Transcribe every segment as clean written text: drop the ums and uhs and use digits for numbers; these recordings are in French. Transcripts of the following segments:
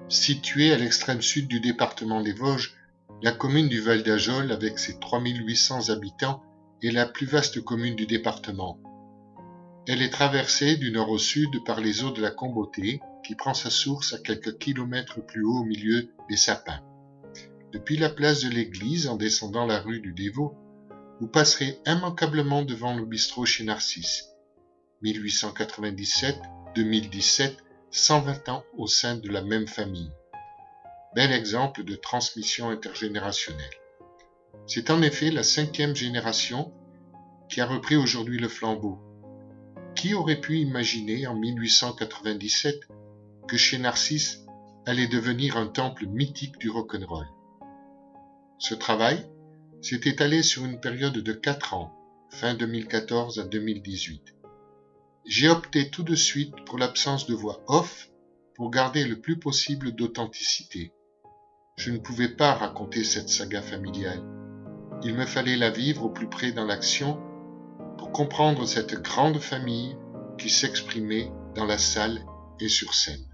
Située à l'extrême sud du département des Vosges, la commune du Val d'Ajol, avec ses 3800 habitants, est la plus vaste commune du département. Elle est traversée du nord au sud par les eaux de la Combauté, qui prend sa source à quelques kilomètres plus haut au milieu des sapins. Depuis la place de l'église, en descendant la rue du Dévot, vous passerez immanquablement devant le bistrot chez Narcisse. 1897-2017, 120 ans au sein de la même famille. Bel exemple de transmission intergénérationnelle. C'est en effet la 5e génération qui a repris aujourd'hui le flambeau. Qui aurait pu imaginer en 1897 que chez Narcisse allait devenir un temple mythique du rock'n'roll? Ce travail s'est étalé sur une période de 4 ans, fin 2014 à 2018. J'ai opté tout de suite pour l'absence de voix off pour garder le plus possible d'authenticité. Je ne pouvais pas raconter cette saga familiale. Il me fallait la vivre au plus près dans l'action pour comprendre cette grande famille qui s'exprimait dans la salle et sur scène.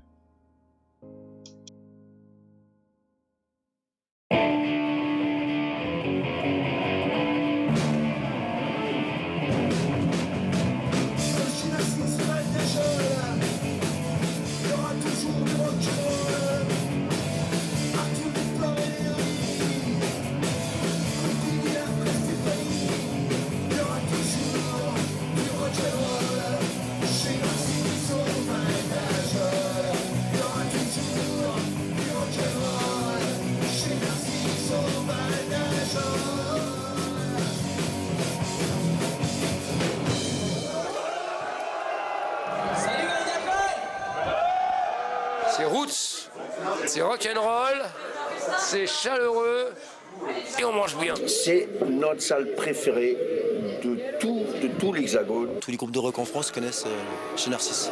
C'est roots, c'est rock'n'roll, c'est chaleureux et on mange bien. C'est notre salle préférée de tout l'Hexagone. Tous les groupes de rock en France connaissent chez Narcisse.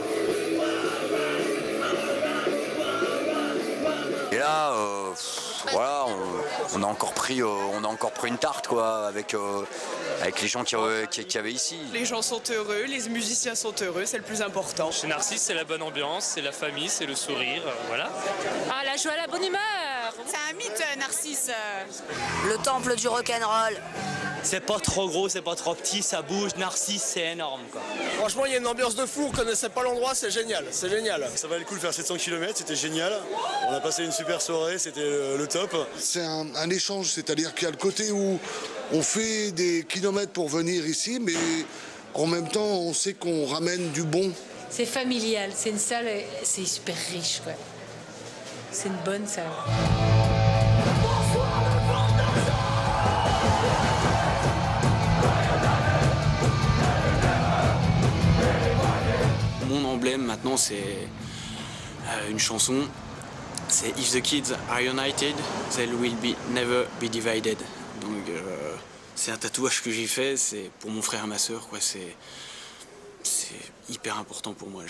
Et là, voilà, on a encore pris une tarte quoi, avec les gens qui avaient ici. Les gens sont heureux, les musiciens sont heureux, c'est le plus important. Chez Narcisse, c'est la bonne ambiance, c'est la famille, c'est le sourire, voilà. Ah, la joie, la bonne humeur. C'est un mythe, Narcisse. Le temple du rock'n'roll. C'est pas trop gros, c'est pas trop petit, ça bouge. Narcisse, c'est énorme, quoi. Franchement, il y a une ambiance de fou, on connaissait pas l'endroit, c'est génial, c'est génial. Ça valait le coup de faire 700 km, c'était génial. On a passé une super soirée, c'était le top. C'est un échange, c'est-à-dire qu'il y a le côté où on fait des kilomètres pour venir ici, mais en même temps, on sait qu'on ramène du bon. C'est familial, c'est une salle, c'est super riche, quoi. C'est une bonne salle. Mon emblème maintenant, c'est une chanson. C'est If the kids are united, they will never be divided. Donc c'est un tatouage que j'ai fait, c'est pour mon frère et ma sœur, quoi. C'est hyper important pour moi.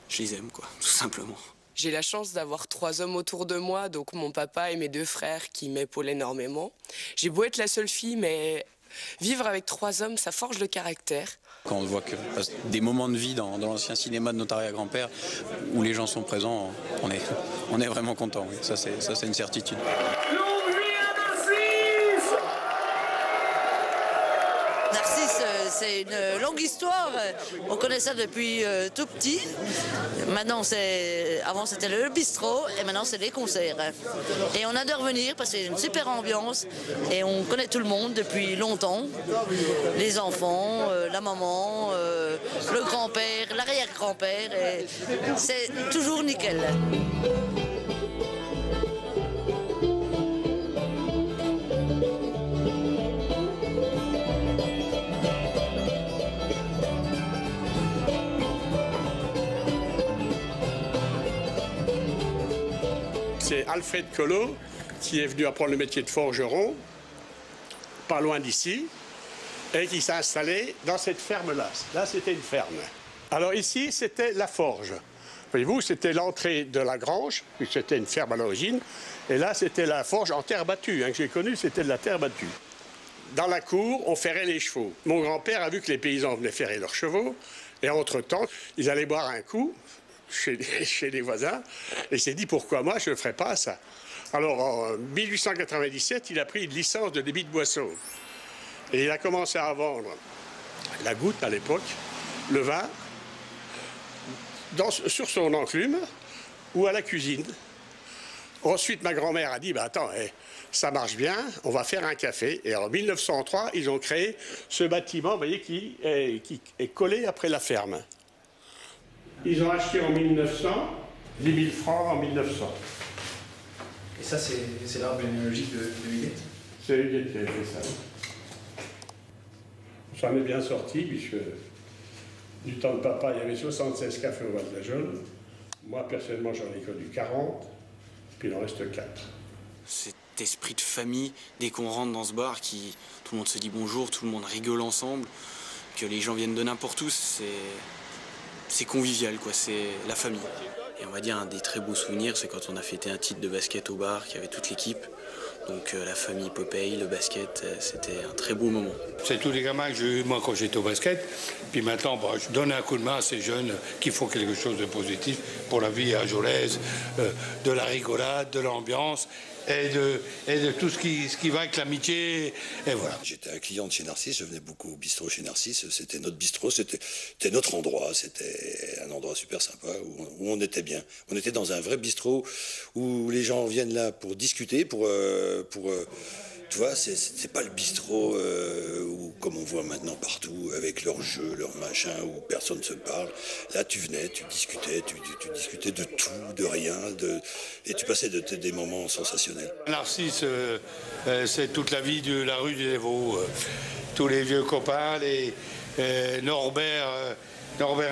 Je les aime, quoi, tout simplement. J'ai la chance d'avoir 3 hommes autour de moi, donc mon papa et mes 2 frères qui m'épaulent énormément. J'ai beau être la seule fille, mais vivre avec 3 hommes, ça forge le caractère. Quand on voit que des moments de vie dans l'ancien cinéma de Notariat Grand-Père où les gens sont présents, on est vraiment content. Oui. Ça, c'est une certitude. Narcisse, c'est une longue histoire. On connaît ça depuis tout petit. Maintenant, avant c'était le bistrot et maintenant c'est les concerts. Et on adore venir parce que c'est une super ambiance et on connaît tout le monde depuis longtemps. Les enfants, la maman, le grand-père, l'arrière-grand-père. C'est toujours nickel. C'est Alfred Collot qui est venu apprendre le métier de forgeron, pas loin d'ici, et qui s'est installé dans cette ferme-là. Là, c'était une ferme. Alors ici, c'était la forge. Voyez-vous, c'était l'entrée de la grange, puisque c'était une ferme à l'origine, et là, c'était la forge en terre battue, que j'ai connue, c'était de la terre battue. Dans la cour, on ferrait les chevaux. Mon grand-père a vu que les paysans venaient ferrer leurs chevaux, et entre-temps, ils allaient boire un coup chez les voisins et s'est dit pourquoi moi je ne ferais pas ça. Alors en 1897, il a pris une licence de débit de boisson et il a commencé à vendre la goutte à l'époque, le vin, sur son enclume ou à la cuisine. Ensuite, ma grand-mère a dit, bah, attends, ça marche bien, on va faire un café. Et en 1903, ils ont créé ce bâtiment, vous voyez, qui est collé après la ferme. Ils ont acheté en 1900, 10 000 francs en 1900. Et ça, c'est l'arbre généalogique de Huguette? C'est Huguette qui a fait ça. Ça en est bien sorti, puisque du temps de papa, il y avait 76 cafés au Val de la Jaune. Moi, personnellement, j'en ai connu 40, puis il en reste 4. Cet esprit de famille, dès qu'on rentre dans ce bar, tout le monde se dit bonjour, tout le monde rigole ensemble, que les gens viennent de n'importe où, c'est convivial, quoi, c'est la famille. Et on va dire un des très beaux souvenirs, c'est quand on a fêté un titre de basket au bar, qu'il y avait toute l'équipe. Donc la famille Popeye, le basket, c'était un très beau moment. C'est tous les gamins que j'ai eu moi quand j'étais au basket. Puis maintenant, je donne un coup de main à ces jeunes qui font quelque chose de positif pour la vie à Jolaise, de la rigolade, de l'ambiance et de tout ce qui va avec l'amitié. Et voilà. J'étais un client de chez Narcisse, je venais beaucoup au bistrot chez Narcisse. C'était notre bistrot, c'était notre endroit. C'était un endroit super sympa où on était bien. On était dans un vrai bistrot où les gens viennent là pour discuter, tu vois, c'est pas le bistrot où, comme on voit maintenant partout, avec leurs jeux, leurs machins, où personne ne se parle. Là, tu venais, tu discutais, tu discutais de tout, de rien, et tu passais des moments sensationnels. Narcisse, c'est toute la vie de la rue du Dévaux. Tous les vieux copains, Norbert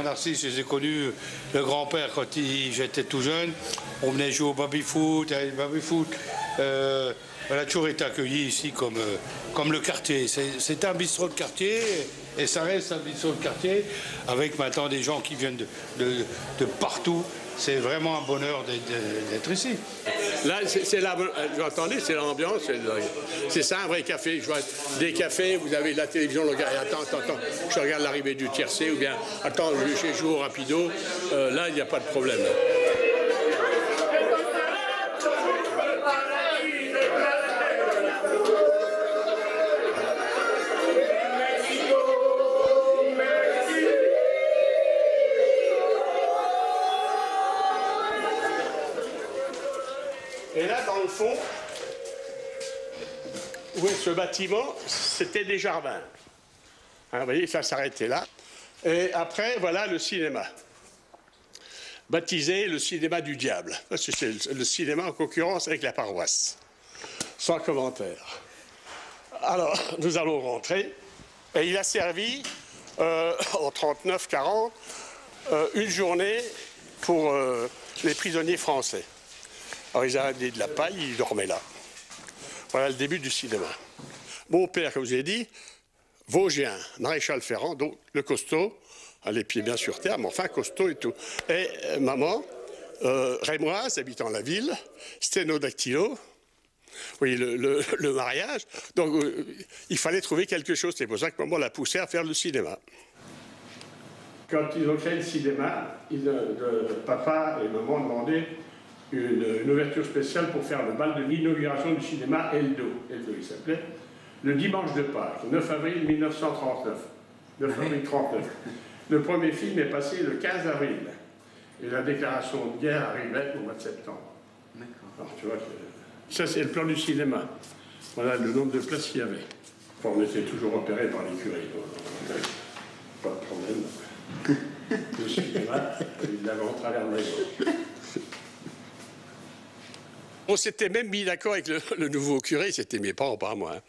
Narcisse, je les ai connus, le grand-père, quand j'étais tout jeune. On venait jouer au baby-foot, on a toujours été accueillis ici comme le quartier. C'est un bistrot de quartier et ça reste un bistrot de quartier avec maintenant des gens qui viennent de partout. C'est vraiment un bonheur d'être ici. Là, vous entendez, c'est l'ambiance. C'est ça un vrai café. Je vois des cafés, vous avez la télévision, le gars, attends, je regarde l'arrivée du tiercé, ou bien attends, je joue au rapido. Là, il n'y a pas de problème. Et là, dans le fond, où est ce bâtiment, c'était des jardins. Hein, vous voyez, ça s'arrêtait là. Et après, voilà le cinéma. Baptisé le cinéma du diable. C'est le cinéma en concurrence avec la paroisse. Sans commentaire. Alors, nous allons rentrer. Et il a servi, en 39-40, une journée pour les prisonniers français. Alors ils avaient de la paille, ils dormaient là. Voilà le début du cinéma. Mon père, comme je vous ai dit, Vosgien, maréchal Ferrand, donc le costaud, les pieds bien sur terre, mais enfin costaud et tout. Et maman, rémoise, habitant la ville, sténodactylo, oui, le mariage. Donc il fallait trouver quelque chose, c'est pour ça que maman l'a poussé à faire le cinéma. Quand ils ont créé le cinéma, papa et maman demandaient une ouverture spéciale pour faire le bal de l'inauguration du cinéma Eldo il s'appelait, le dimanche de Pâques, 9 avril 1939. 9 avril 39. Le premier film est passé le 15 avril. Et la déclaration de guerre arrivait au mois de septembre. Alors tu vois, ça c'est le plan du cinéma. Voilà le nombre de places qu'il y avait. Enfin, on était toujours opéré par les curés. Pas de problème. Le cinéma, il l'avait en travers de la gauche. On s'était même mis d'accord avec le nouveau curé, c'était mes parents, pas moi,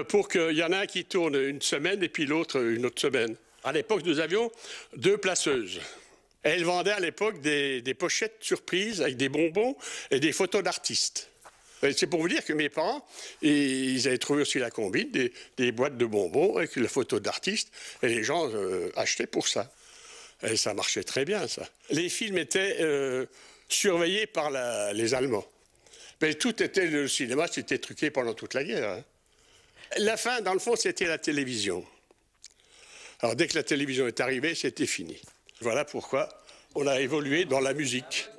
pour qu'il y en a un qui tourne une semaine et puis l'autre une autre semaine. À l'époque, nous avions 2 placeuses. Elles vendaient à l'époque des pochettes surprises avec des bonbons et des photos d'artistes. C'est pour vous dire que mes parents, ils avaient trouvé aussi la combine, des boîtes de bonbons avec la photo d'artistes, et les gens achetaient pour ça. Et ça marchait très bien, ça. Les films étaient surveillés par les Allemands. Mais tout était, le cinéma, c'était truqué pendant toute la guerre. Hein. La fin, dans le fond, c'était la télévision. Alors, dès que la télévision est arrivée, c'était fini. Voilà pourquoi on a évolué dans la musique.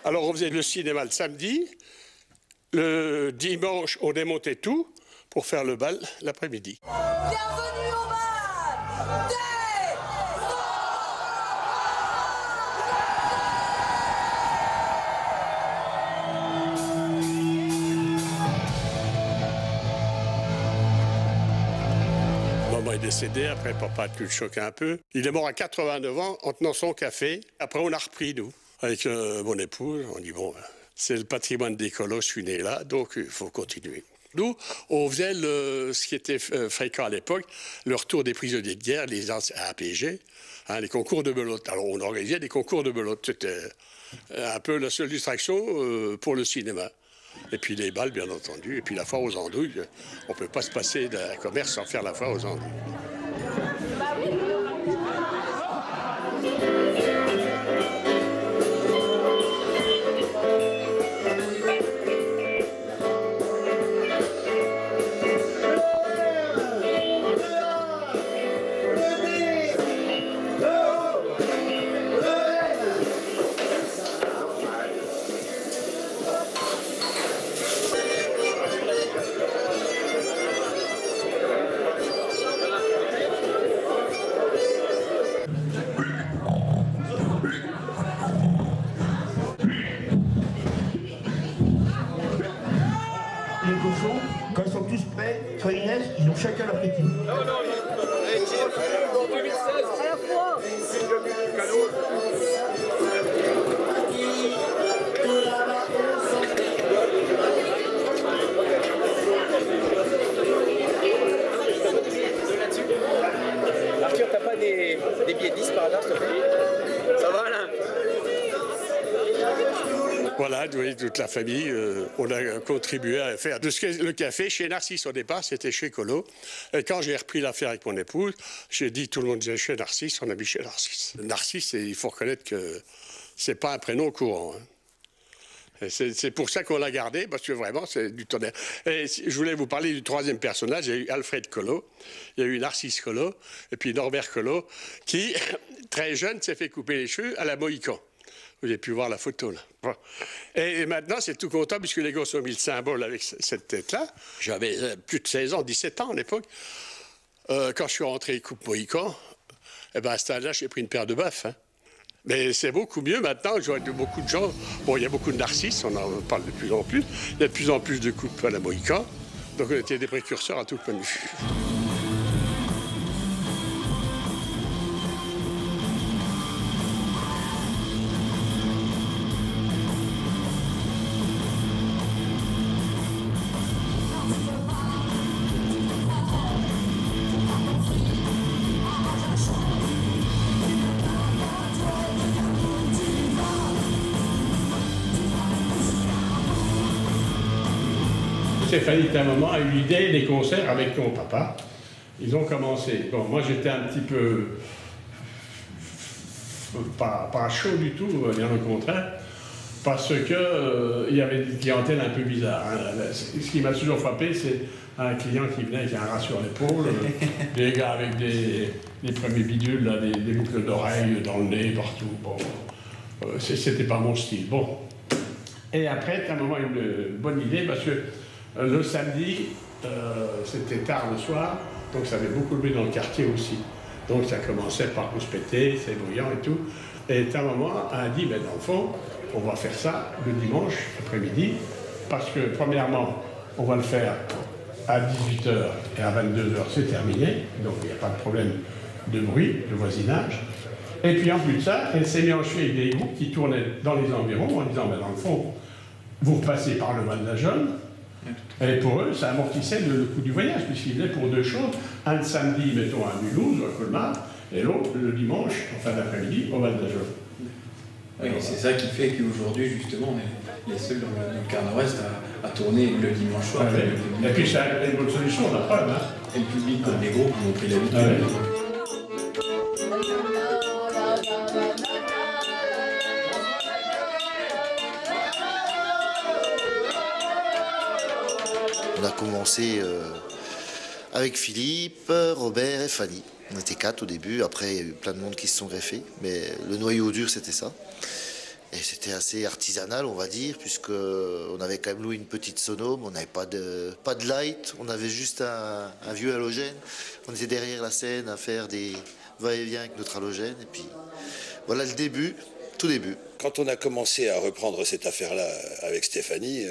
Alors on faisait le cinéma le samedi, le dimanche on démontait tout pour faire le bal l'après-midi. Bienvenue au bal des Maman est décédée, après papa a pu le choquer un peu. Il est mort à 89 ans en tenant son café. Après on a repris nous, avec mon épouse, on dit bon, c'est le patrimoine des colos, je suis né là, donc il faut continuer. Nous, on faisait ce qui était fréquent à l'époque, le retour des prisonniers de guerre, les APG, hein, les concours de belote. Alors on organisait des concours de belote, c'était un peu la seule distraction pour le cinéma. Et puis les balles, bien entendu, et puis la foire aux andouilles. On ne peut pas se passer d'un commerce sans faire la foire aux andouilles. Les cochons, quand ils sont tous prêts, quand ils naissent, ils ont chacun leur petit. Arthur, t'as pas des billets 10 par hasard, s'il te plaît? Ça va, là? Voilà, oui, toute la famille, on a contribué à faire le café chez Narcisse au départ, c'était chez Colo. Et quand j'ai repris l'affaire avec mon épouse, j'ai dit, tout le monde disait chez Narcisse, on a mis chez Narcisse. Narcisse, il faut reconnaître que c'est pas un prénom courant. Hein. C'est pour ça qu'on l'a gardé, parce que vraiment, c'est du tonnerre. Et je voulais vous parler du troisième personnage, il y a eu Alfred Colo, il y a eu Narcisse Colo, et puis Norbert Colo, qui, très jeune, s'est fait couper les cheveux à la Mohican. Vous avez pu voir la photo, là. Bon. Et maintenant, c'est tout content, puisque les gosses ont mis le symbole avec cette tête-là. J'avais plus de 16 ans, 17 ans à l'époque. Quand je suis rentré coupe Mohican, eh ben, à cet âge-là, j'ai pris une paire de baffes. Hein. Mais c'est beaucoup mieux maintenant. Je vois beaucoup de gens. Bon, il y a beaucoup de narcisses, on en parle de plus en plus. Il y a de plus en plus de coupes à la Mohican. Donc, on était des précurseurs à tout point de vue. Stéphanie, à un moment, a eu l'idée des concerts avec ton papa. Ils ont commencé. Bon, moi, j'étais un petit peu pas chaud du tout, bien au contraire, parce que il y avait une clientèle un peu bizarre. Hein. Ce qui m'a toujours frappé, c'est un client qui venait avec un rat sur l'épaule, des gars avec des premiers bidules, là, des boucles d'oreilles dans le nez, partout. Bon, c'était pas mon style. Bon. Et après, à un moment, une bonne idée, parce que le samedi, c'était tard le soir, donc ça avait beaucoup de bruit dans le quartier aussi. Donc ça commençait par rouspéter, c'est bruyant et tout. Et à un moment, on a dit, ben, dans le fond, on va faire ça le dimanche après-midi, parce que premièrement, on va le faire à 18h et à 22h, c'est terminé, donc il n'y a pas de problème de bruit, de voisinage. Et puis en plus de ça, elle s'est mélangée avec des groupes qui tournaient dans les environs en disant, ben, dans le fond, vous repassez par le Val d'Ajon. Et pour eux, ça amortissait le coût du voyage, puisqu'ils venaient pour deux choses. Un le samedi, mettons, à Mulhouse, à Colmar, et l'autre le dimanche, en fin d'après-midi, au Val d'Ajon. Oui, c'est ça qui fait qu'aujourd'hui, justement, on est les seuls dans le quart nord-est à tourner le dimanche soir. Ah, ouais. Et puis, c'est une bonne solution, on a pas, hein. Et le public, comme les groupes, ont pris l'habitude. Ah, ouais. On a commencé avec Philippe, Robert et Fanny. On était 4 au début, après il y a eu plein de monde qui se sont greffés, mais le noyau dur c'était ça. Et c'était assez artisanal, on va dire, puisqu'on avait quand même loué une petite sono, mais on n'avait pas de light, on avait juste un vieux halogène. On était derrière la scène à faire des va-et-vient avec notre halogène, et puis voilà le début, tout début. Quand on a commencé à reprendre cette affaire-là avec Stéphanie,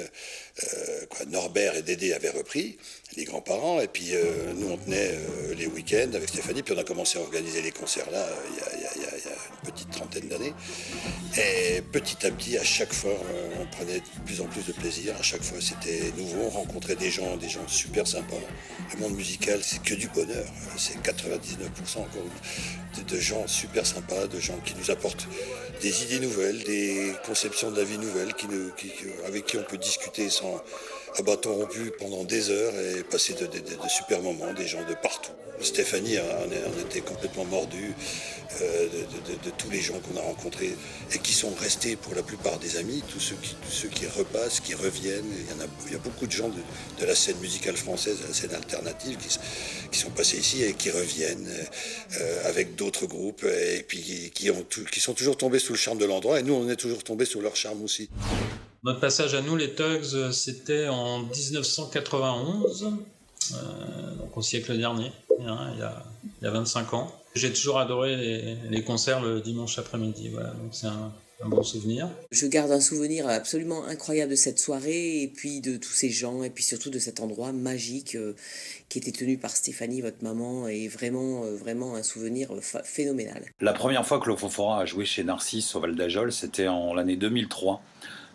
Norbert et Dédé avaient repris, les grands-parents, et puis nous on tenait les week-ends avec Stéphanie, puis on a commencé à organiser les concerts là il y a une petite trentaine d'années. Et petit à petit, à chaque fois, on prenait de plus en plus de plaisir, à chaque fois c'était nouveau, on rencontrait des gens super sympas. Le monde musical, c'est que du bonheur, c'est 99% encore de gens super sympas, de gens qui nous apportent des idées nouvelles, des conceptions de la vie nouvelles avec qui on peut discuter à bâton rompu pendant des heures et passer de super moments, des gens de partout. Stéphanie en était complètement mordue de tous les gens qu'on a rencontrés et qui sont restés pour la plupart des amis, tous ceux qui repassent, qui reviennent. Il y a beaucoup de gens de la scène musicale française, de la scène alternative qui sont passés ici et qui reviennent avec d'autres groupes et puis qui sont toujours tombés sous le charme de l'endroit et nous on est toujours tombés sous leur charme aussi. Notre passage à nous, les Tugs, c'était en 1991, donc au siècle dernier, hein, il y a 25 ans. J'ai toujours adoré les concerts le dimanche après-midi, voilà, donc c'est un bon souvenir. Je garde un souvenir absolument incroyable de cette soirée, et puis de tous ces gens, et puis surtout de cet endroit magique qui était tenu par Stéphanie, votre maman, et vraiment un souvenir phénoménal. La première fois que l'Ofofora a joué chez Narcisse au Val d'Ajol, c'était en l'année 2003.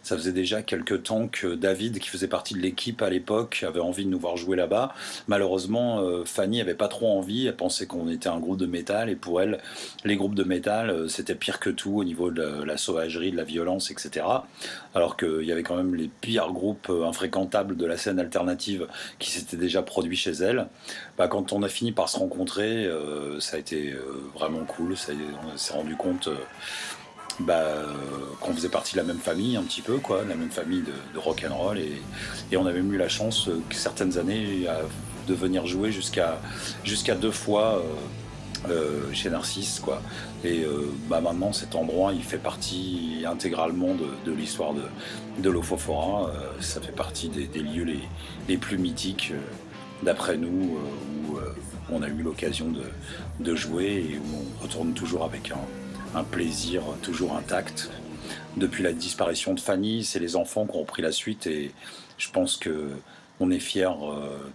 Ça faisait déjà quelques temps que David, qui faisait partie de l'équipe à l'époque, avait envie de nous voir jouer là-bas. Malheureusement, Fanny avait pas trop envie. Elle pensait qu'on était un groupe de métal. Et pour elle, les groupes de métal, c'était pire que tout au niveau de la sauvagerie, de la violence, etc. Alors qu'il y avait quand même les pires groupes infréquentables de la scène alternative qui s'étaient déjà produits chez elle. Quand on a fini par se rencontrer, ça a été vraiment cool. On s'est rendu compte... qu'on faisait partie de la même famille un petit peu, quoi, la même famille de rock'n'roll et on avait même eu la chance certaines années de venir jouer jusqu'à 2 fois chez Narcisse, quoi. Et maintenant cet endroit il fait partie intégralement de l'histoire de l'Ofofora. Ça fait partie des lieux les plus mythiques d'après nous où on a eu l'occasion de jouer et où on retourne toujours avec un plaisir toujours intact. Depuis la disparition de Fanny, c'est les enfants qui ont pris la suite et je pense qu'on est fiers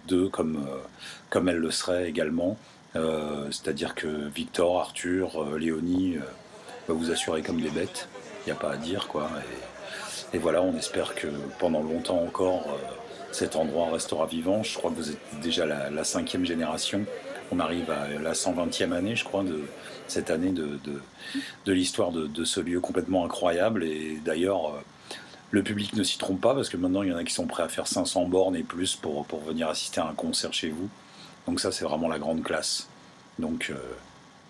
d'eux comme elle le serait également. C'est-à-dire que Victor, Arthur, Léonie va vous assurer comme des bêtes, il n'y a pas à dire, quoi. Et voilà, on espère que pendant longtemps encore, cet endroit restera vivant. Je crois que vous êtes déjà la 5e génération. On arrive à la 120e année, je crois, de cette année de l'histoire de ce lieu complètement incroyable. Et d'ailleurs, le public ne s'y trompe pas, parce que maintenant, il y en a qui sont prêts à faire 500 bornes et plus pour venir assister à un concert chez vous. Donc ça, c'est vraiment la grande classe. Donc,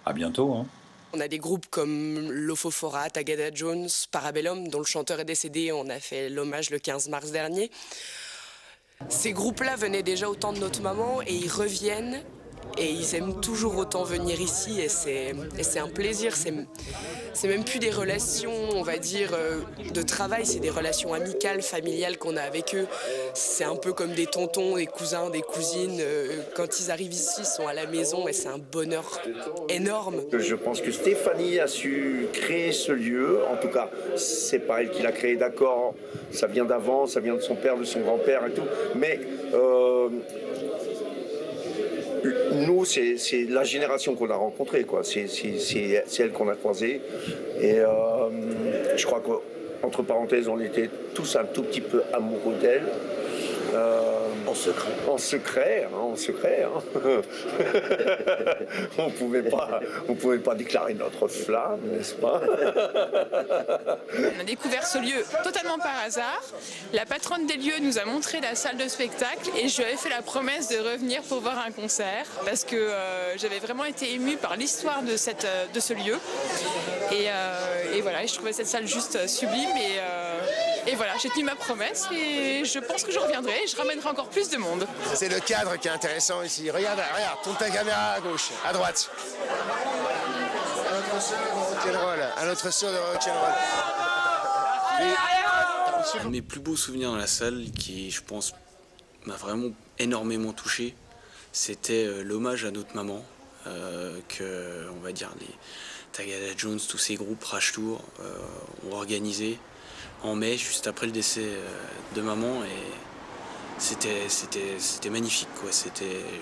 à bientôt, hein. On a des groupes comme l'Ofofora, Tagada Jones, Parabellum, dont le chanteur est décédé. On a fait l'hommage le 15 mars dernier. Ces groupes-là venaient déjà au temps de notre maman et ils reviennent. Et ils aiment toujours autant venir ici et c'est un plaisir. C'est même plus des relations, on va dire, de travail, c'est des relations amicales, familiales qu'on a avec eux. C'est un peu comme des tontons, des cousins, des cousines. Quand ils arrivent ici, ils sont à la maison et c'est un bonheur énorme. Je pense que Stéphanie a su créer ce lieu. En tout cas, c'est pas elle qui l'a créé, d'accord. Ça vient d'avant, ça vient de son père, de son grand-père et tout. Mais... nous, c'est la génération qu'on a rencontrée, quoi. C'est elle qu'on a croisée. Et je crois qu'entre parenthèses, on était tous un tout petit peu amoureux d'elle. En secret. En secret, hein, en secret. Hein. On pouvait pas déclarer notre flamme, n'est-ce pas? On a découvert ce lieu totalement par hasard. La patronne des lieux nous a montré la salle de spectacle et je lui avais fait la promesse de revenir pour voir un concert parce que j'avais vraiment été émue par l'histoire de ce lieu. Et voilà, je trouvais cette salle juste sublime Et voilà, j'ai tenu ma promesse et je pense que je reviendrai et je ramènerai encore plus de monde. C'est le cadre qui est intéressant ici. Regarde, tourne ta caméra à gauche, à droite. Un autre son de rock'n'roll, un autre son de rock'n'roll. Un de mes plus beaux souvenirs dans la salle, qui je pense m'a vraiment énormément touché, c'était l'hommage à notre maman, que, on va dire, les Tagada Jones, tous ces groupes Rage Tour ont organisé en mai, juste après le décès de maman, et c'était magnifique, quoi.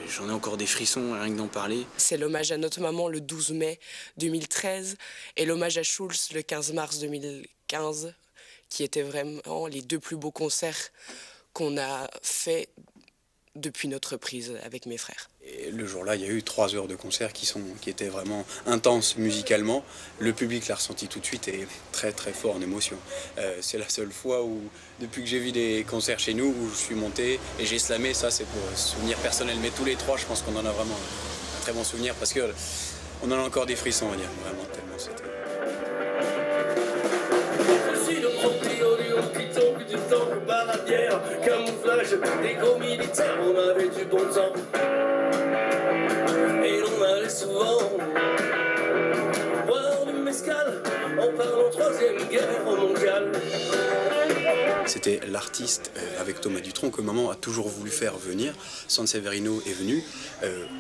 J'en ai encore des frissons rien que d'en parler. C'est l'hommage à notre maman le 12 mai 2013 et l'hommage à Schulz le 15 mars 2015, qui étaient vraiment les deux plus beaux concerts qu'on a fait depuis notre prise avec mes frères. Et le jour-là, il y a eu 3 heures de concert qui étaient vraiment intenses musicalement. Le public l'a ressenti tout de suite et très très fort en émotion. C'est la seule fois où, depuis que j'ai vu des concerts chez nous, où je suis monté et j'ai slamé. Ça, c'est pour souvenir personnel. Mais tous les 3, je pense qu'on en a vraiment un très bon souvenir parce qu'on en a encore des frissons, on va dire. Vraiment, tellement c'était... Camouflage, des gros militaires, on avait du bon temps. Et l'on allait souvent boire du mescal en parlant 3e guerre mondiale. C'était l'artiste avec Thomas Dutronc que maman a toujours voulu faire venir. Sanseverino est venu.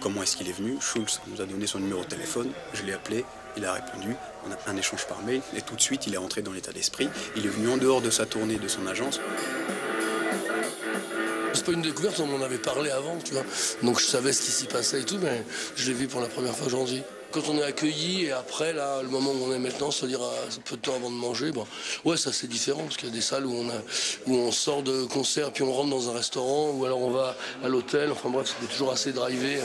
Comment est-ce qu'il est venu? Schulz nous a donné son numéro de téléphone. Je l'ai appelé, il a répondu. On a un échange par mail et tout de suite il est rentré dans l'état d'esprit. Il est venu en dehors de sa tournée, de son agence. C'est pas une découverte, on m'en avait parlé avant, tu vois. Donc je savais ce qui s'y passait et tout, mais je l'ai vu pour la première fois aujourd'hui. Quand on est accueilli et après, là, le moment où on est maintenant, c'est-à-dire peu de temps avant de manger, bon, ouais, ça c'est différent, parce qu'il y a des salles où on sort de concert, puis on rentre dans un restaurant, ou alors on va à l'hôtel, enfin bref, c'était toujours assez drivé,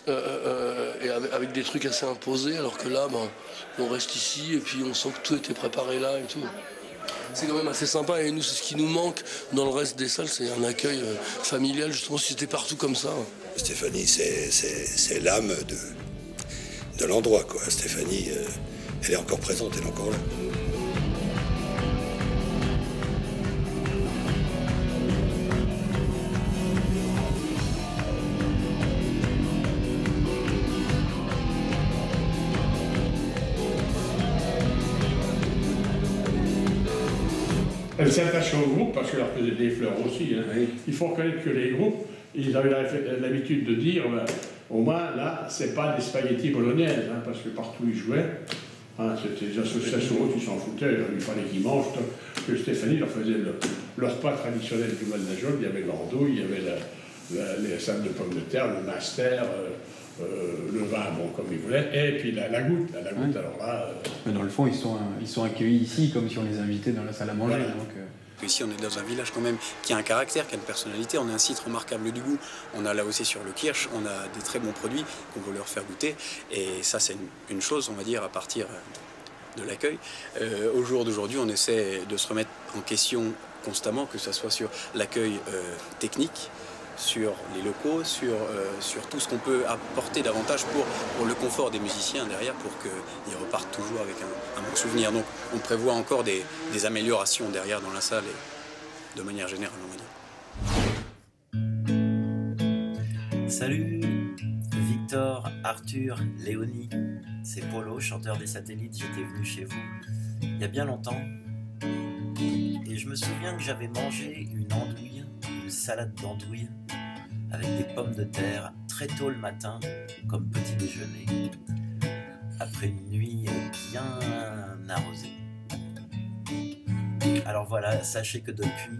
et avec des trucs assez imposés, alors que là, ben, on reste ici, et puis on sent que tout était préparé là et tout. C'est quand même assez sympa et nous, c'est ce qui nous manque dans le reste des salles, c'est un accueil familial, justement, si c'était partout comme ça. Stéphanie, c'est l'âme de l'endroit, quoi. Stéphanie, elle est encore présente, elle est encore là. Elle s'attachait au groupe parce qu'elle leur faisait des fleurs aussi. Hein. Oui. Il faut reconnaître que les groupes, ils avaient l'habitude de dire, ben, au moins là, c'est pas des spaghettis bolognaises, hein, parce que partout ils jouaient, hein, c'était des associations qui s'en foutaient, il fallait qu'ils mangent. Que Stéphanie leur faisait leur repas traditionnel du Val d'Ajol, il y avait l'andouille, il y avait les salades de pommes de terre, le master, le vin, bon, comme ils voulaient, et puis la goutte. La goutte, ouais. Alors là... Mais dans le fond, ils sont accueillis ici comme si on les invitait dans la salle à manger. Voilà. Donc, Ici, on est dans un village quand même qui a un caractère, qui a une personnalité. On a un site remarquable du goût. On a là aussi sur le Kirsch, on a des très bons produits qu'on veut leur faire goûter. Et ça, c'est une chose, on va dire, à partir de l'accueil. Au jour d'aujourd'hui, on essaie de se remettre en question constamment, que ce soit sur l'accueil technique, sur les locaux, sur tout ce qu'on peut apporter davantage pour le confort des musiciens derrière, pour qu'ils repartent toujours avec un bon souvenir. Donc on prévoit encore des améliorations derrière dans la salle et de manière générale, on va dire. Salut Victor, Arthur, Léonie, c'est Polo, chanteur des Satellites. J'étais venu chez vous il y a bien longtemps et je me souviens que j'avais mangé une salade d'andouille avec des pommes de terre très tôt le matin comme petit déjeuner après une nuit bien arrosée. Alors voilà, sachez que depuis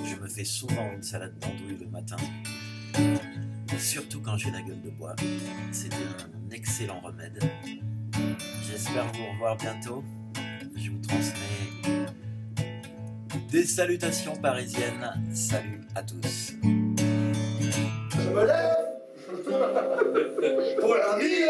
je me fais souvent une salade d'andouille le matin, surtout quand j'ai la gueule de bois. C'est un excellent remède. J'espère vous revoir bientôt. Je vous transmets des salutations parisiennes. Salut à tous. Je me lève pour la vie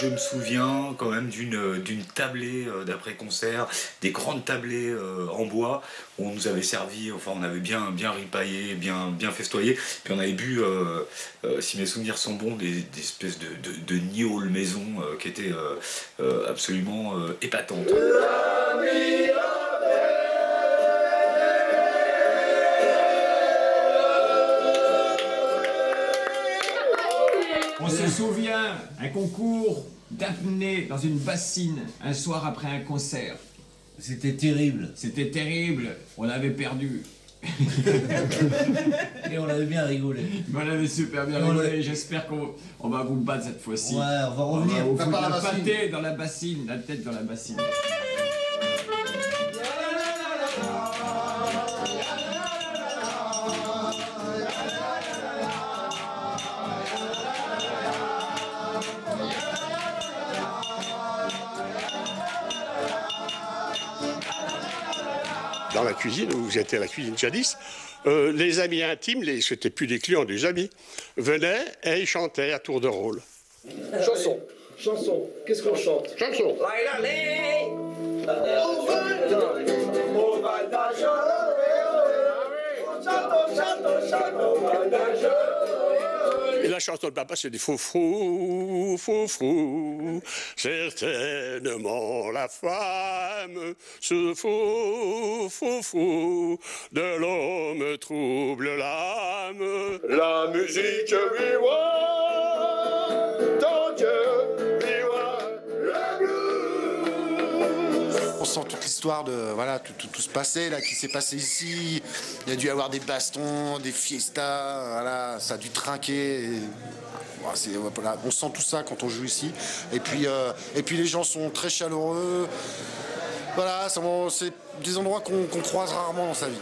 Je Je me souviens quand même d'une tablée d'après-concert, des grandes tablées en bois où on nous avait servi, enfin on avait bien ripaillé, bien festoyé, puis on avait bu, si mes souvenirs sont bons, des espèces de gnôle maison qui étaient absolument épatantes. On se souvient, un concours d'apnée dans une bassine, un soir après un concert. C'était terrible. C'était terrible, on avait perdu. Et on avait bien rigolé. On avait super bien rigolé, j'espère qu'on va vous battre cette fois-ci. Ouais, on va revenir. On va vous foutre la pâtée dans la bassine, la tête dans la bassine. Dans la cuisine, où vous étiez à la cuisine jadis, les amis intimes, c'était plus des clients, des amis, venaient et ils chantaient à tour de rôle. Chanson. Chanson. Qu'est-ce qu'on chante? Chanson. Au Val d'Ajol, au château, Val d'Ajol. Et la chanson de papa, c'est des foufrous, foufrous. Certainement la femme, ce foufrou de l'homme trouble l'âme. La musique lui voit, ton Dieu lui voit, le blues. On sent toute l'histoire de voilà tout ce passé là qui s'est passé ici. Il y a dû y avoir des bastons, des fiestas, voilà, ça a dû trinquer. Voilà, on sent tout ça quand on joue ici. Et puis les gens sont très chaleureux. Voilà, c'est des endroits qu'on croise rarement dans sa vie.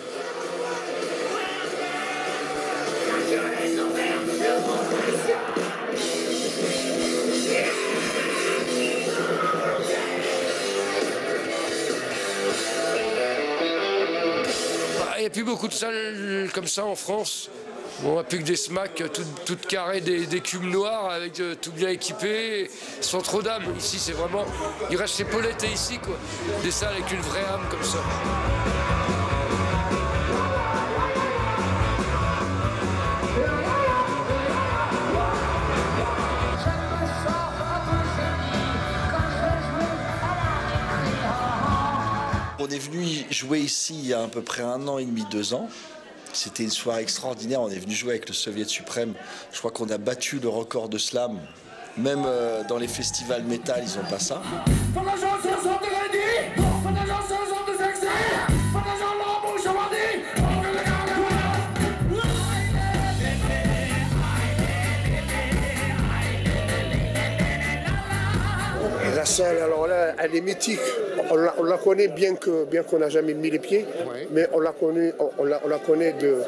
Il n'y a plus beaucoup de salles comme ça en France. On n'a plus que des smacks toutes carrées, des cubes noirs avec tout bien équipés, sans trop d'âme. Ici, c'est vraiment... Il reste ces Paulettes ici, quoi. Des salles avec une vraie âme comme ça. On est venu jouer ici il y a à peu près 1 an et demi, 2 ans. C'était une soirée extraordinaire. On est venu jouer avec le Soviet suprême. Je crois qu'on a battu le record de slam. Même dans les festivals métal, ils n'ont pas ça. Et la salle, alors là, elle est mythique. On la connaît bien qu'on n'a jamais mis les pieds, mais on la connaît de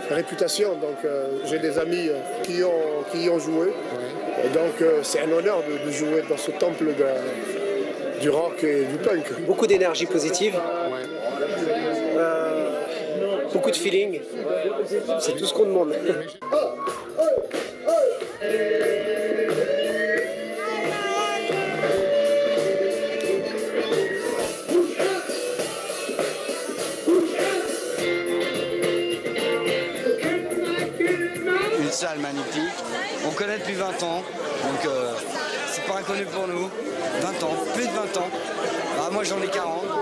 réputation. Donc j'ai des amis qui y ont joué. Et donc c'est un honneur de jouer dans ce temple du rock et du punk. Beaucoup d'énergie positive. Beaucoup de feeling. C'est tout ce qu'on demande. Salle magnifique, on connaît depuis 20 ans, donc c'est pas inconnu pour nous. 20 ans, plus de 20 ans. Ah, moi j'en ai 40, donc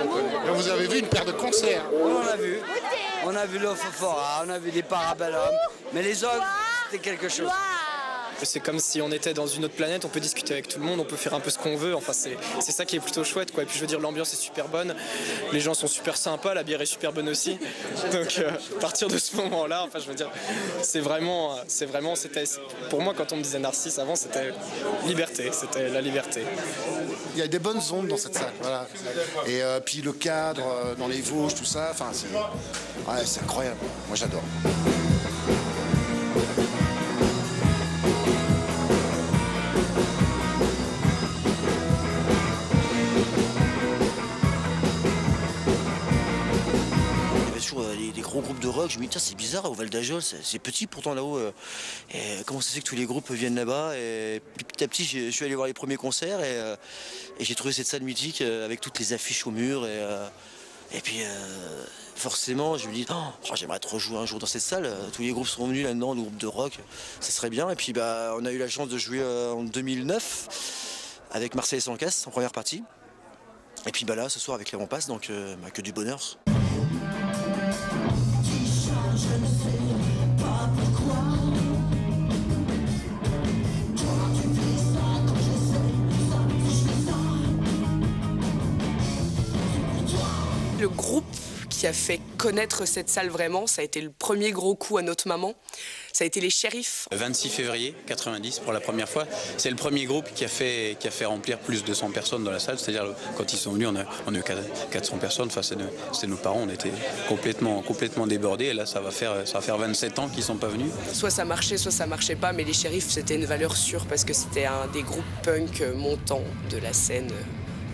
on connaît. Vous avez vu une paire de concerts? On a vu l'Ophophora, on a vu des Parabellum, mais les autres, c'était quelque chose. C'est comme si on était dans une autre planète, on peut discuter avec tout le monde, on peut faire un peu ce qu'on veut, enfin c'est ça qui est plutôt chouette quoi. Et puis je veux dire l'ambiance est super bonne, les gens sont super sympas, la bière est super bonne aussi. Donc à partir de ce moment-là, enfin je veux dire, c'était pour moi quand on me disait Narcisse avant c'était liberté, c'était la liberté. Il y a des bonnes ondes dans cette salle, voilà. Et puis le cadre dans les Vosges, tout ça, enfin c'est incroyable, moi j'adore. Des gros groupes de rock rock. Je me dis, tiens, c'est bizarre, au Val d'Ajol, c'est petit pourtant là-haut. Et comment ça se fait que tous les groupes viennent là-bas? Et petit à petit, je suis allé voir les premiers concerts et j'ai trouvé cette salle mythique avec toutes les affiches au mur. Et puis, forcément, je me dis, oh, j'aimerais trop jouer un jour dans cette salle. Tous les groupes seront venus là-dedans, le groupe de rock, ça serait bien. Et puis, on a eu la chance de jouer en 2009 avec Marseille sans casse en première partie. Et puis là, ce soir avec les Rampasses, donc que du bonheur. Le groupe qui a fait connaître cette salle vraiment, ça a été le premier gros coup à notre maman. Ça a été les Shérifs. 26 février 90 pour la première fois. C'est le premier groupe qui a fait remplir plus de 100 personnes dans la salle. C'est-à-dire quand ils sont venus, on a eu 400 personnes. Enfin, c'était nos parents, on était complètement débordés. Et là, ça va faire 27 ans qu'ils ne sont pas venus. Soit ça marchait pas, mais les Shérifs, c'était une valeur sûre parce que c'était un des groupes punk montants de la scène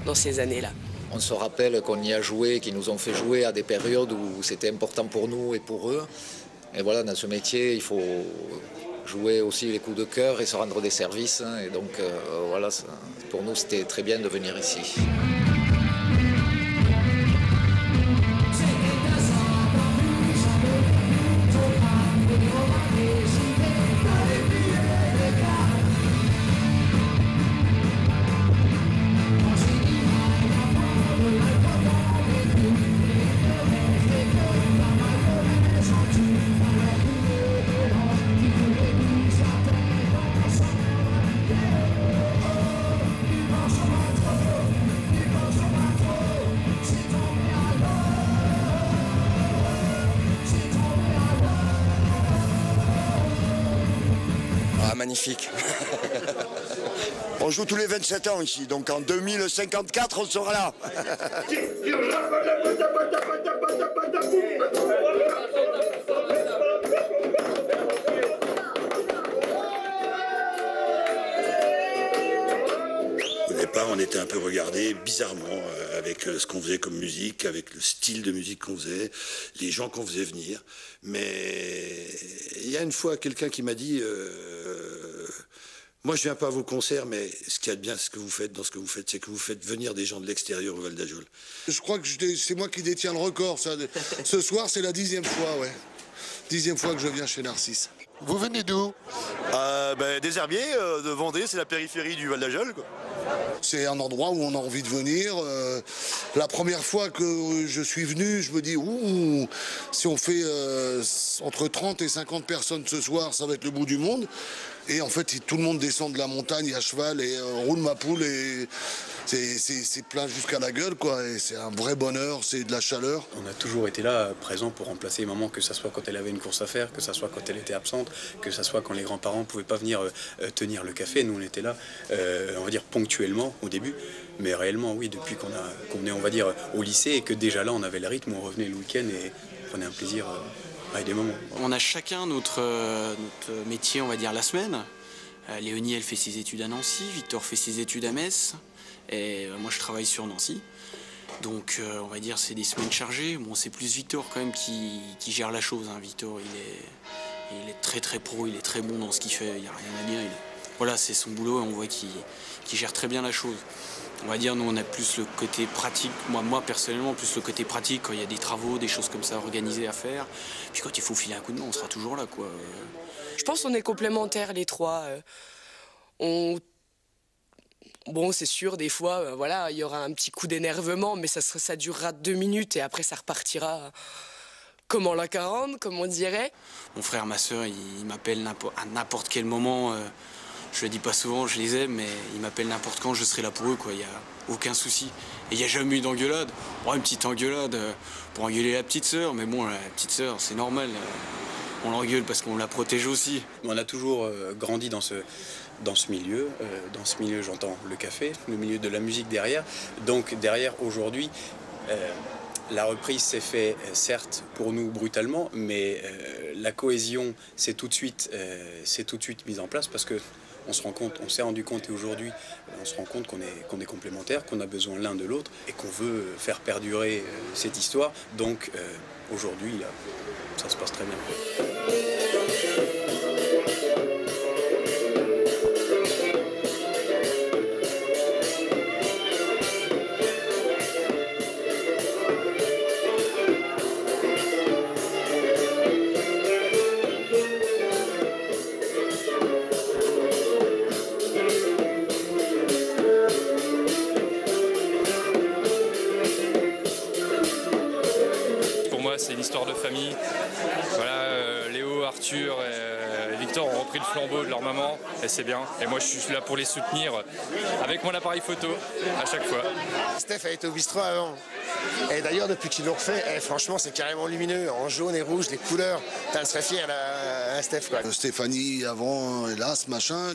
dans ces années-là. On se rappelle qu'on y a joué, qu'ils nous ont fait jouer à des périodes où c'était important pour nous et pour eux. Et voilà, dans ce métier, il faut jouer aussi les coups de cœur et se rendre des services. Et donc, voilà, pour nous, c'était très bien de venir ici. Magnifique. On joue tous les 27 ans ici, donc en 2054, on sera là. Au départ, on était un peu regardé bizarrement avec ce qu'on faisait comme musique, avec le style de musique qu'on faisait, les gens qu'on faisait venir. Mais il y a une fois quelqu'un qui m'a dit moi je viens pas à vos concerts, mais ce qu'il y a de bien, ce que vous faites dans ce que vous faites, c'est que vous faites venir des gens de l'extérieur au Val d'Ajol. Je crois que c'est moi qui détiens le record. Ça. Ce soir, c'est la 10e fois, ouais. 10e fois que je viens chez Narcisse. Vous venez d'où? Des Herbiers, de Vendée, c'est la périphérie du Val d'Ajol, quoi. C'est un endroit où on a envie de venir. La première fois que je suis venu, je me dis, ouh, si on fait entre 30 et 50 personnes ce soir, ça va être le bout du monde. Et en fait, tout le monde descend de la montagne à cheval et roule ma poule et c'est plein jusqu'à la gueule, quoi. Et c'est un vrai bonheur, c'est de la chaleur. On a toujours été là, présent pour remplacer maman, que ce soit quand elle avait une course à faire, que ce soit quand elle était absente, que ce soit quand les grands-parents ne pouvaient pas venir tenir le café. Nous, on était là, on va dire, ponctuellement au début. Mais réellement, oui, depuis qu'on est, on va dire, au lycée et que déjà là, on avait le rythme, on revenait le week-end et on prenait un plaisir avec des moments. On a chacun notre métier, on va dire, la semaine. Léonie, elle fait ses études à Nancy, Victor fait ses études à Metz, et moi, je travaille sur Nancy. Donc, on va dire, c'est des semaines chargées. Bon, c'est plus Victor, quand même, qui gère la chose. Hein. Victor, il est très, très pro, il est très bon dans ce qu'il fait, il n'y a rien à dire. Voilà, c'est son boulot et on voit qu'il gère très bien la chose. On va dire, nous, on a plus le côté pratique. Moi, personnellement, plus le côté pratique quand il y a des travaux, des choses comme ça organisées à faire. Puis quand il faut filer un coup de main, on sera toujours là, quoi. Je pense qu'on est complémentaires, les trois. Bon, c'est sûr, des fois, voilà, il y aura un petit coup d'énervement, mais ça durera 2 minutes et après, ça repartira comme en l'an 40, comme on dirait. Mon frère, ma soeur, il m'appelle à n'importe quel moment. Je le dis pas souvent, je les aime, mais ils m'appellent n'importe quand, je serai là pour eux, quoi. Il n'y a aucun souci. Et il n'y a jamais eu d'engueulade. Bon, une petite engueulade pour engueuler la petite sœur, mais bon, la petite sœur, c'est normal. On l'engueule parce qu'on la protège aussi. On a toujours grandi dans ce milieu. Dans ce milieu, j'entends le café, le milieu de la musique derrière. Donc derrière, aujourd'hui, La reprise s'est faite, certes, pour nous brutalement, mais la cohésion s'est tout de suite mise en place parce que on s'est rendu compte, et aujourd'hui, on se rend compte qu'on est complémentaires, qu'on a besoin l'un de l'autre et qu'on veut faire perdurer cette histoire. Donc, aujourd'hui, ça se passe très bien. C'est une histoire de famille. Voilà, Léo, Arthur et Victor ont repris le flambeau de leur maman et c'est bien. Et moi je suis là pour les soutenir avec mon appareil photo à chaque fois. Steph a été au bistrot avant. Et d'ailleurs depuis qu'ils l'ont refait, franchement c'est carrément lumineux, en jaune et rouge, les couleurs. Elle serait fière à Steph quoi. Stéphanie avant, hélas, machin,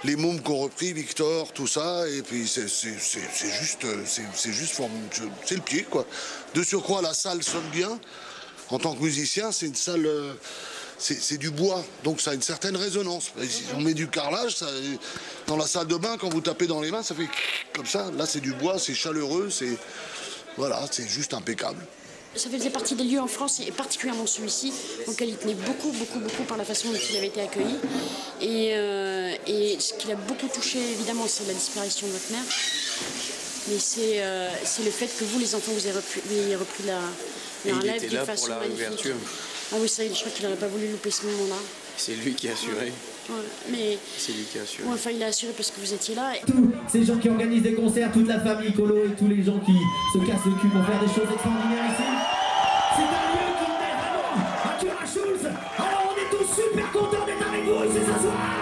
les mômes qu'on repris, Victor, tout ça, et puis c'est juste c'est le pied quoi. De surcroît la salle sonne bien. En tant que musicien, c'est une salle, c'est du bois, donc ça a une certaine résonance. Si on met du carrelage, dans la salle de bain, quand vous tapez dans les mains, ça fait comme ça. Là c'est du bois, c'est chaleureux, voilà, c'est juste impeccable. Ça faisait partie des lieux en France, et particulièrement celui-ci, auquel il tenait beaucoup par la façon dont il avait été accueilli. Et ce qui l'a beaucoup touché, évidemment, c'est la disparition de votre mère. Mais c'est le fait que vous, les enfants, vous ayez repris la relève d'une façon magnifique. Ah oui, ça, je crois qu'il n'aurait pas voulu louper ce moment-là. C'est lui qui a assuré. Ouais, mais... C'est lui qui a assuré. Ouais, enfin, il a assuré parce que vous étiez là. Tous ces gens qui organisent des concerts, toute la famille Colo et tous les gens qui se cassent le cul pour faire des choses extraordinaires ici. C'est un lieu qui met vraiment à cœur à Schulz. Alors on est tous super contents d'être avec vous ici ce soir.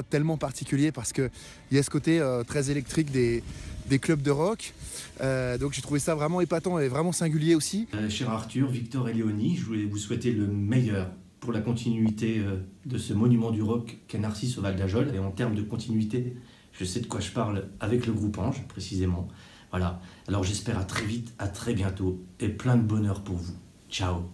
Tellement particulier parce qu'il y a ce côté très électrique des clubs de rock. Donc j'ai trouvé ça vraiment épatant et vraiment singulier aussi. Cher Arthur, Victor et Léonie, je voulais vous souhaiter le meilleur pour la continuité de ce monument du rock qu'est Narcisse au Val d'Ajol. Et en termes de continuité, je sais de quoi je parle avec le groupe Ange, précisément. Voilà. Alors j'espère à très vite, à très bientôt et plein de bonheur pour vous. Ciao.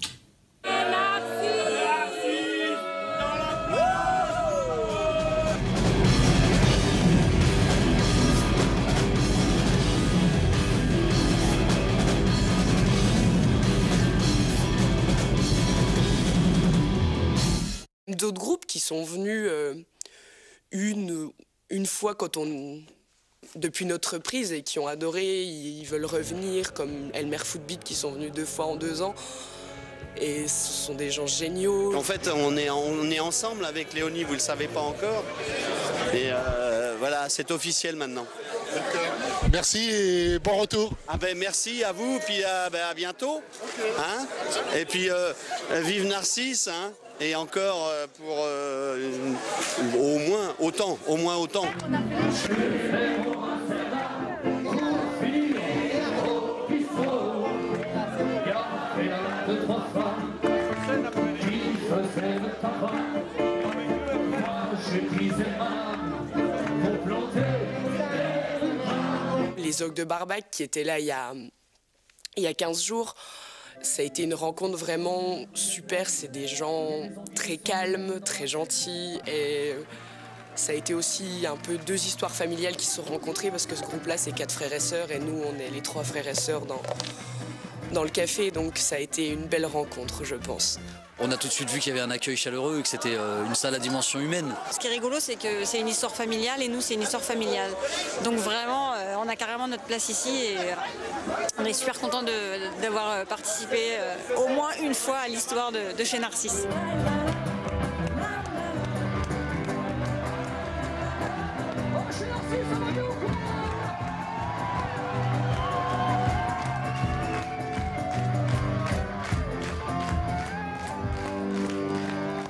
D'autres groupes qui sont venus une fois depuis notre reprise et qui ont adoré, ils veulent revenir, comme Elmer Footbeat qui sont venus 2 fois en 2 ans. Et ce sont des gens géniaux. En fait, on est ensemble avec Léonie, vous ne le savez pas encore. Et voilà, c'est officiel maintenant. Merci et bon retour. Ah ben, merci à vous, puis à bientôt. Hein, et puis vive Narcisse. Hein. Et encore pour au moins autant. Les Ogres de Barbac qui étaient là il y a 15 jours, ça a été une rencontre vraiment super. C'est des gens très calmes, très gentils. Et ça a été aussi un peu 2 histoires familiales qui se sont rencontrées parce que ce groupe-là, c'est 4 frères et sœurs. Et nous, on est les 3 frères et sœurs dans le café. Donc ça a été une belle rencontre, je pense. On a tout de suite vu qu'il y avait un accueil chaleureux et que c'était une salle à dimension humaine. Ce qui est rigolo, c'est que c'est une histoire familiale et nous, c'est une histoire familiale. Donc vraiment, on a carrément notre place ici et on est super contents d'avoir participé au moins une fois à l'histoire de chez Narcisse.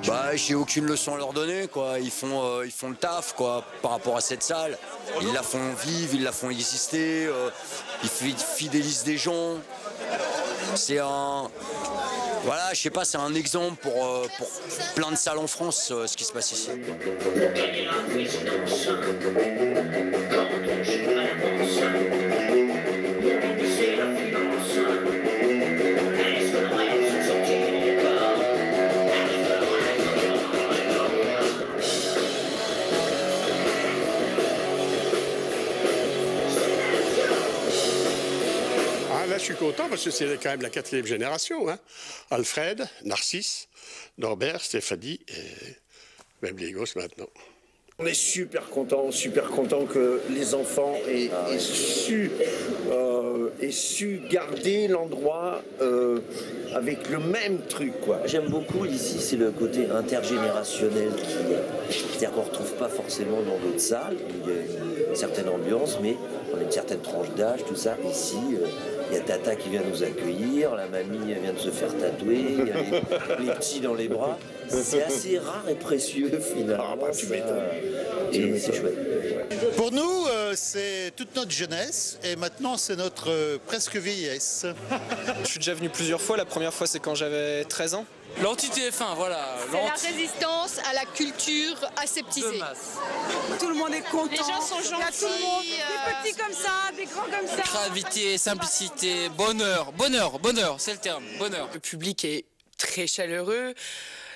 Bah, j'ai aucune leçon à leur donner, quoi. Ils font le taf, quoi, par rapport à cette salle. Ils la font vivre, ils la font exister, ils fidélisent des gens. C'est un... Voilà, je sais pas, c'est un exemple pour plein de salles en France, ce qui se passe ici. Là, je suis content parce que c'est quand même la 4e génération. Hein. Alfred, Narcisse, Norbert, Stéphanie et même les gosses maintenant. On est super content que les enfants aient su garder l'endroit avec le même truc, quoi. J'aime beaucoup ici, c'est le côté intergénérationnel c'est-à-dire qu'on ne retrouve pas forcément dans d'autres salles. Il y a une certaine ambiance, mais on a une certaine tranche d'âge, tout ça. Ici, il y a Tata qui vient nous accueillir, la mamie vient de se faire tatouer, il y a les petits dans les bras. C'est assez rare et précieux finalement. Et c'est chouette. Pour nous, c'est toute notre jeunesse et maintenant c'est notre presque vieillesse. Je suis déjà venu plusieurs fois. La première fois, c'est quand j'avais 13 ans. L'anti-TF1, voilà. C'est la résistance à la culture aseptisée. Tout le monde est content. Les gens sont gentils. Il y a tout le monde, des petits comme ça, des grands comme ça. Gravité, simplicité, bonheur, c'est le terme, bonheur. Le public est très chaleureux.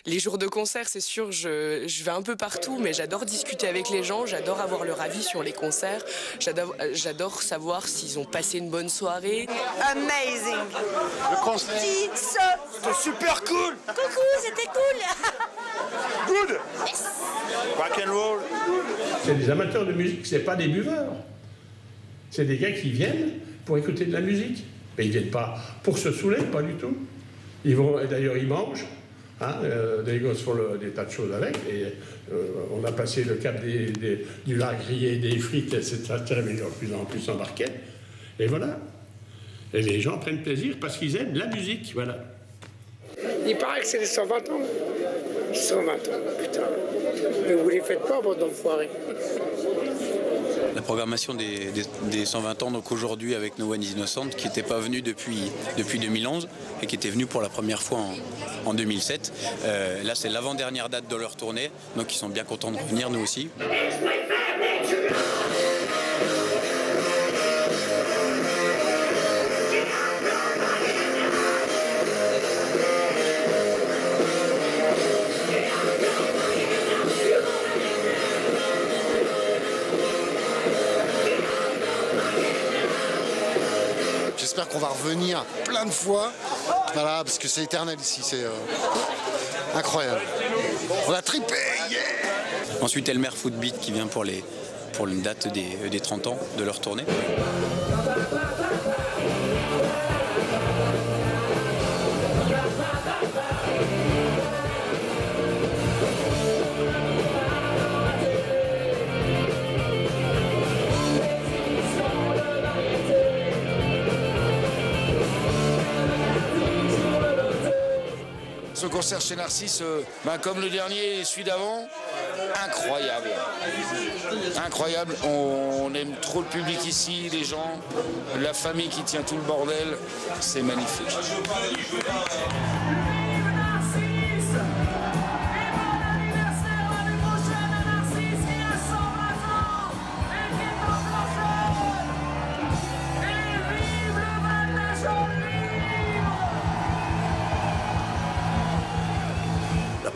Les jours de concert, c'est sûr, je vais un peu partout, mais j'adore discuter avec les gens, j'adore avoir leur avis sur les concerts, j'adore savoir s'ils ont passé une bonne soirée. Amazing. Le concert. C'était super cool. Coucou, c'était cool. Good. Yes. Rock and roll. C'est des amateurs de musique, c'est pas des buveurs. C'est des gars qui viennent pour écouter de la musique. Mais ils viennent pas pour se saouler, pas du tout. Ils vont, et d'ailleurs, ils mangent. Hein, les gosses font des tas de choses avec. Et on a passé le cap du lard grillé, des frites, etc. Mais de plus en plus embarqués. Et voilà. Et les gens prennent plaisir parce qu'ils aiment la musique, voilà. Il paraît que c'est les 120 ans. 120 ans, putain. Mais vous les faites pas, bande d'enfoirés. La programmation des 120 ans, donc aujourd'hui avec No One is Innocent, qui n'était pas venu depuis 2011 et qui était venu pour la première fois en 2007. Là, c'est l'avant-dernière date de leur tournée, donc ils sont bien contents de revenir, nous aussi. J'espère qu'on va revenir plein de fois, voilà, parce que c'est éternel ici, c'est incroyable. On a trippé, yeah. Ensuite, Elmer Footbeat qui vient pour une date des 30 ans de leur tournée. Ce concert chez Narcisse, comme le dernier et celui d'avant, incroyable. Incroyable, on aime trop le public ici, les gens, la famille qui tient tout le bordel, c'est magnifique.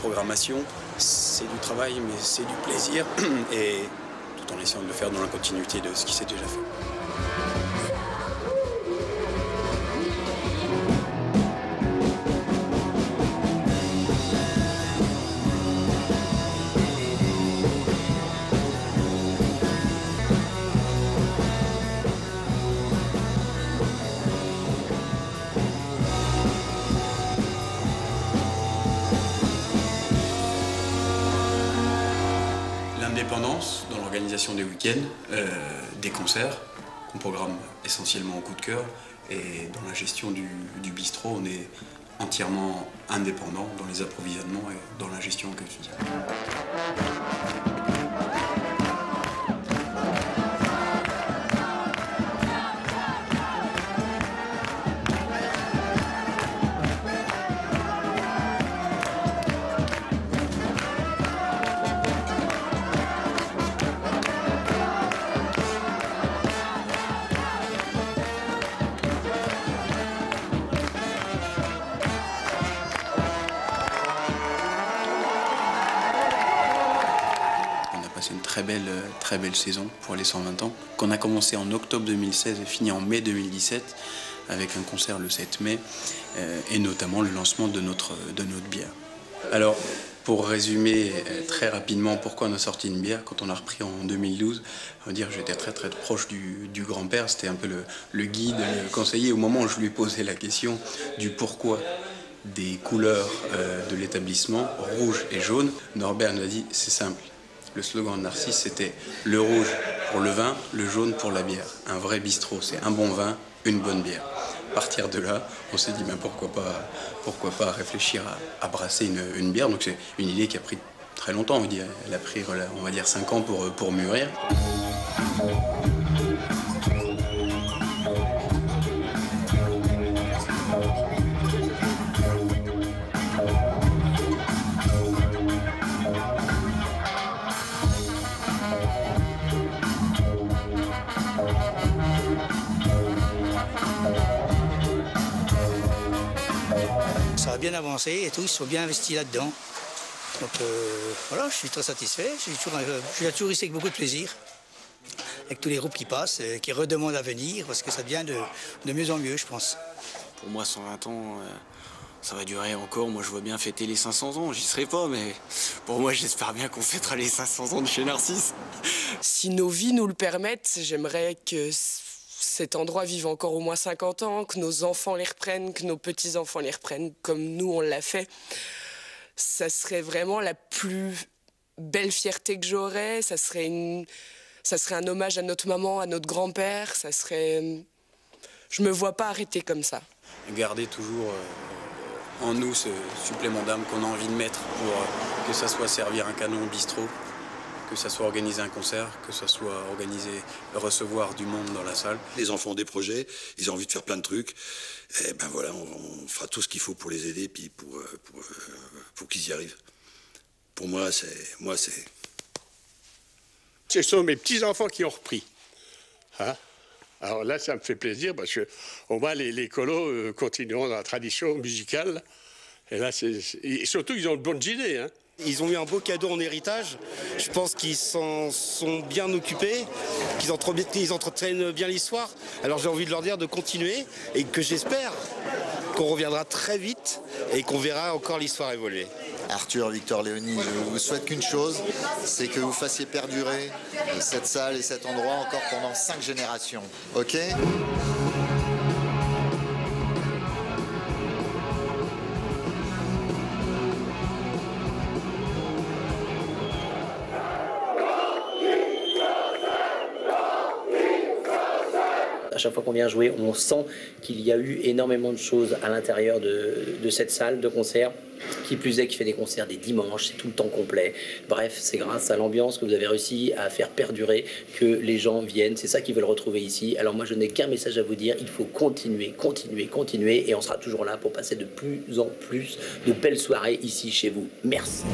Programmation, c'est du travail, mais c'est du plaisir, et tout en essayant de le faire dans la continuité de ce qui s'est déjà fait. Indépendance dans l'organisation des week-ends, des concerts qu'on programme essentiellement au coup de cœur, et dans la gestion du bistrot, on est entièrement indépendant dans les approvisionnements et dans la gestion au quotidien. Très belle saison pour les 120 ans, qu'on a commencé en octobre 2016 et fini en mai 2017 avec un concert le 7 mai et notamment le lancement de notre bière. Alors, pour résumer très rapidement pourquoi on a sorti une bière, quand on a repris en 2012, on va dire j'étais très proche du grand-père, c'était un peu le guide, le conseiller. Au moment où je lui ai posé la question du pourquoi des couleurs de l'établissement, rouge et jaune, Norbert nous a dit c'est simple. Le slogan de Narcisse, c'était le rouge pour le vin, le jaune pour la bière. Un vrai bistrot, c'est un bon vin, une bonne bière. À partir de là, on s'est dit, ben pourquoi pas réfléchir à brasser une bière. Donc c'est une idée qui a pris très longtemps. Elle a pris, on va dire, 5 ans pour mûrir. Ça a bien avancé et tout, ils sont bien investis là-dedans. Donc voilà, je suis très satisfait. Je suis toujours ici avec beaucoup de plaisir. Avec tous les groupes qui passent, qui redemandent à venir, parce que ça devient de mieux en mieux, je pense. Pour moi, 120 ans, ça va durer encore. Moi, je vois bien fêter les 500 ans. J'y serai pas, mais pour moi, j'espère bien qu'on fêtera les 500 ans de chez Narcisse. Si nos vies nous le permettent, j'aimerais que cet endroit vive encore au moins 50 ans, que nos enfants les reprennent, que nos petits-enfants les reprennent comme nous on l'a fait. Ça serait vraiment la plus belle fierté que j'aurais. Ça serait un hommage à notre maman, à notre grand-père. Je me vois pas arrêter comme ça. Garder toujours en nous ce supplément d'âme qu'on a envie de mettre pour que ça soit servir un canon au bistrot, que ça soit organiser un concert, que ça soit organiser, recevoir du monde dans la salle. Les enfants ont des projets, ils ont envie de faire plein de trucs. Et ben voilà, on fera tout ce qu'il faut pour les aider, puis pour qu'ils y arrivent. Pour moi, c'est... Ce sont mes petits-enfants qui ont repris. Hein? Alors là, ça me fait plaisir, parce que au moins les colos continueront dans la tradition musicale. Et là, et surtout, ils ont de bonnes idées, hein. Ils ont eu un beau cadeau en héritage. Je pense qu'ils s'en sont bien occupés, qu'ils entretiennent bien l'histoire. Alors j'ai envie de leur dire de continuer et que j'espère qu'on reviendra très vite et qu'on verra encore l'histoire évoluer. Arthur, Victor, Léonie, je vous souhaite qu'une chose, c'est que vous fassiez perdurer cette salle et cet endroit encore pendant 5 générations. Ok ? À chaque fois qu'on vient jouer, on sent qu'il y a eu énormément de choses à l'intérieur de cette salle de concert. Qui plus est, qui fait des concerts des dimanches, c'est tout le temps complet. Bref, c'est grâce à l'ambiance que vous avez réussi à faire perdurer que les gens viennent. C'est ça qu'ils veulent retrouver ici. Alors moi, je n'ai qu'un message à vous dire. Il faut continuer, continuer, continuer. Et on sera toujours là pour passer de plus en plus de belles soirées ici chez vous. Merci.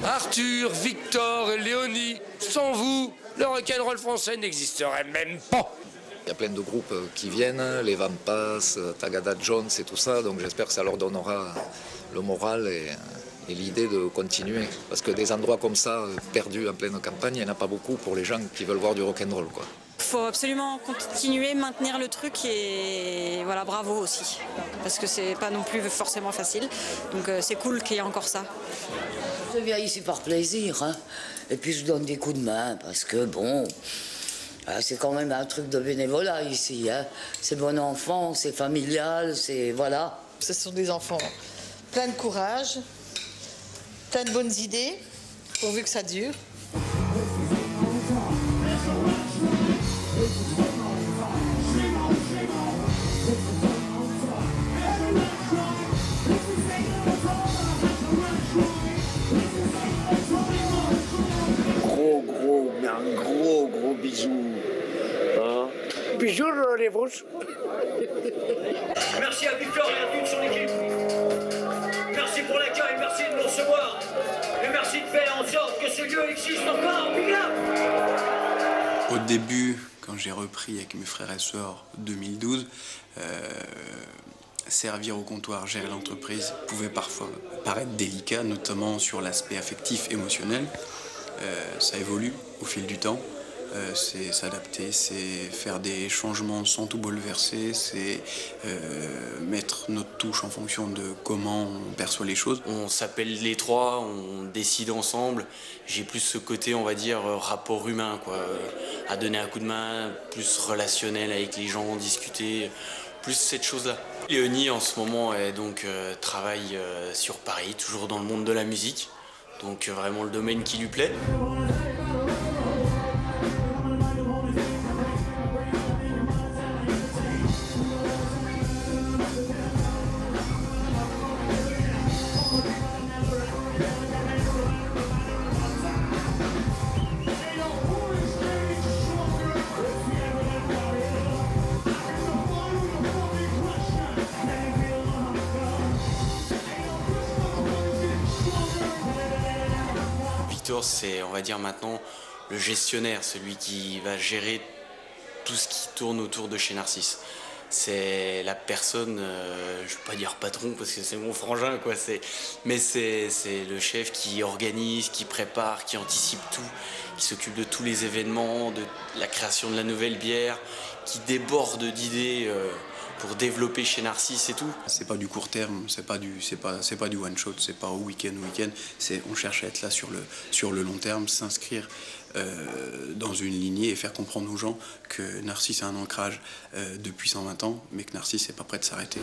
Arthur, Victor et Léonie, sans vous, le rock'n'roll français n'existerait même pas. Il y a plein de groupes qui viennent, les Vampas, Tagada Jones et tout ça, donc j'espère que ça leur donnera le moral et l'idée de continuer. Parce que des endroits comme ça, perdus en pleine campagne, il n'y en a pas beaucoup pour les gens qui veulent voir du rock'n'roll, quoi. faut absolument continuer, maintenir le truc et voilà, bravo aussi. Parce que c'est pas non plus forcément facile. Donc c'est cool qu'il y ait encore ça. Je viens ici par plaisir, hein. Et puis je donne des coups de main parce que bon, c'est quand même un truc de bénévolat ici, hein. C'est bon enfant, c'est familial, c'est voilà. Ce sont des enfants plein de courage, plein de bonnes idées, pourvu que ça dure. Mais un gros bisou. Hein? Bisous les vôtres. Merci à Victor et à toute son équipe. Merci pour l'accueil, merci de nous recevoir. Et merci de faire en sorte que ce lieu existe encore. Big up! Au début, quand j'ai repris avec mes frères et sœurs 2012, servir au comptoir, gérer l'entreprise pouvait parfois paraître délicat, notamment sur l'aspect affectif, émotionnel. Ça évolue au fil du temps, c'est s'adapter, c'est faire des changements sans tout bouleverser, c'est mettre notre touche en fonction de comment on perçoit les choses. On s'appelle les trois, on décide ensemble. J'ai plus ce côté, on va dire, rapport humain, quoi, à donner un coup de main, plus relationnel avec les gens, discuter, plus cette chose-là. Léonie, en ce moment, travaille sur Paris, toujours dans le monde de la musique. Donc vraiment le domaine qui lui plaît. C'est, on va dire maintenant, le gestionnaire, celui qui va gérer tout ce qui tourne autour de chez Narcisse. C'est la personne, je ne vais pas dire patron parce que c'est mon frangin, quoi, mais c'est le chef qui organise, qui prépare, qui anticipe tout, qui s'occupe de tous les événements, de la création de la nouvelle bière, qui déborde d'idées pour développer chez Narcisse et tout. C'est pas du court terme, c'est pas du one shot, c'est pas au week-end, on cherche à être là sur le long terme, s'inscrire dans une lignée et faire comprendre aux gens que Narcisse a un ancrage depuis 120 ans, mais que Narcisse n'est pas prêt de s'arrêter.